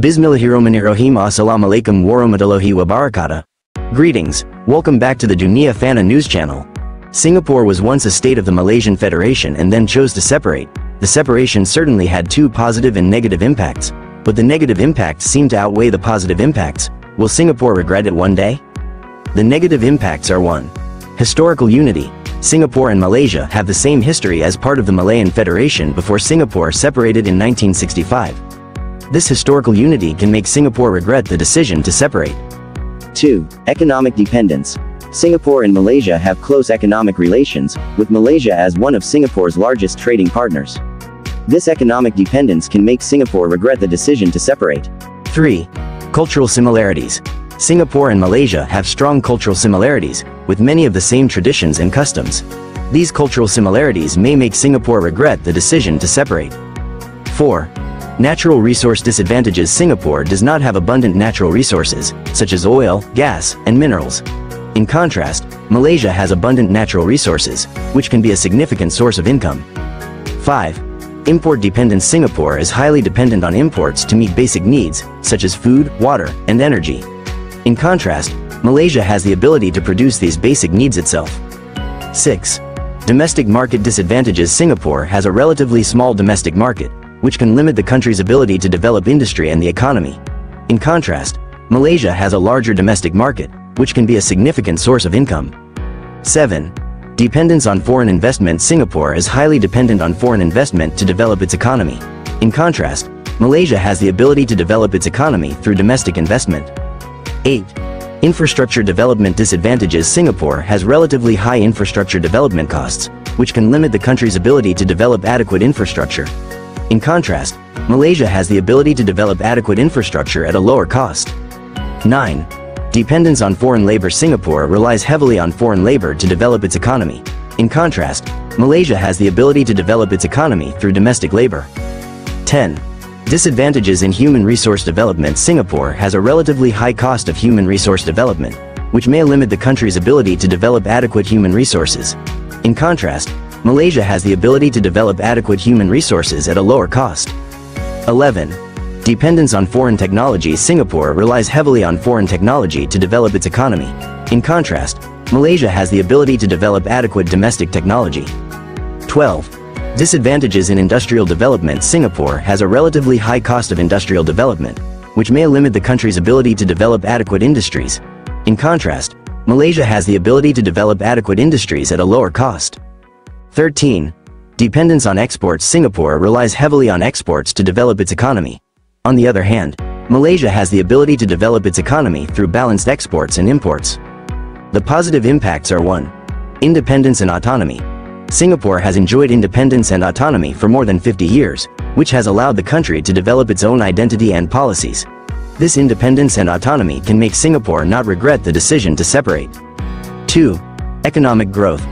Bismillahirrahmanirrahim. Assalamu alaikum warahmatullahi wabarakatuh. Greetings, welcome back to the Dunia Fana news channel. Singapore was once a state of the Malaysian Federation and then chose to separate. The separation certainly had two positive and negative impacts, but the negative impacts seem to outweigh the positive impacts. Will Singapore regret it one day? The negative impacts are 1. Historical unity. Singapore and Malaysia have the same history as part of the Malayan Federation before Singapore separated in 1965. This historical unity can make Singapore regret the decision to separate. 2. Economic dependence. Singapore and Malaysia have close economic relations, with Malaysia as one of Singapore's largest trading partners. This economic dependence can make Singapore regret the decision to separate. 3. Cultural similarities. Singapore and Malaysia have strong cultural similarities, with many of the same traditions and customs. These cultural similarities may make Singapore regret the decision to separate. 4. Natural resource disadvantages. Singapore does not have abundant natural resources, such as oil, gas, and minerals. In contrast, Malaysia has abundant natural resources, which can be a significant source of income. 5. Import dependence. Singapore is highly dependent on imports to meet basic needs, such as food, water, and energy. In contrast, Malaysia has the ability to produce these basic needs itself. 6. Domestic market disadvantages. Singapore has a relatively small domestic market, which can limit the country's ability to develop industry and the economy. In contrast, Malaysia has a larger domestic market, which can be a significant source of income. 7. Dependence on foreign investment. Singapore is highly dependent on foreign investment to develop its economy. In contrast, Malaysia has the ability to develop its economy through domestic investment. 8. Infrastructure development disadvantages. Singapore has relatively high infrastructure development costs, which can limit the country's ability to develop adequate infrastructure. In contrast, Malaysia has the ability to develop adequate infrastructure at a lower cost. 9. Dependence on foreign labor. Singapore relies heavily on foreign labor to develop its economy. In contrast, Malaysia has the ability to develop its economy through domestic labor. 10. Disadvantages in human resource development. Singapore has a relatively high cost of human resource development, which may limit the country's ability to develop adequate human resources. In contrast, Malaysia has the ability to develop adequate human resources at a lower cost. 11. Dependence on foreign technology. Singapore relies heavily on foreign technology to develop its economy. In contrast, Malaysia has the ability to develop adequate domestic technology. 12. Disadvantages in industrial development. Singapore has a relatively high cost of industrial development, which may limit the country's ability to develop adequate industries. In contrast, Malaysia has the ability to develop adequate industries at a lower cost. 13. Dependence on exports. Singapore relies heavily on exports to develop its economy. On the other hand, Malaysia has the ability to develop its economy through balanced exports and imports. The positive impacts are 1. Independence and autonomy. Singapore has enjoyed independence and autonomy for more than 50 years, which has allowed the country to develop its own identity and policies. This independence and autonomy can make Singapore not regret the decision to separate. 2. Economic growth.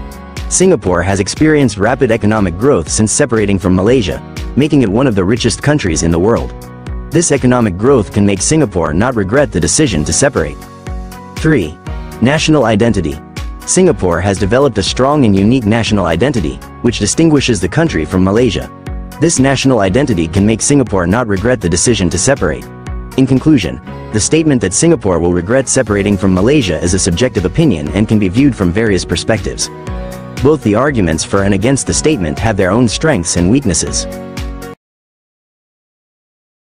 Singapore has experienced rapid economic growth since separating from Malaysia, making it one of the richest countries in the world. This economic growth can make Singapore not regret the decision to separate. 3. National identity. Singapore has developed a strong and unique national identity, which distinguishes the country from Malaysia. This national identity can make Singapore not regret the decision to separate. In conclusion, the statement that Singapore will regret separating from Malaysia is a subjective opinion and can be viewed from various perspectives. Both the arguments for and against the statement have their own strengths and weaknesses.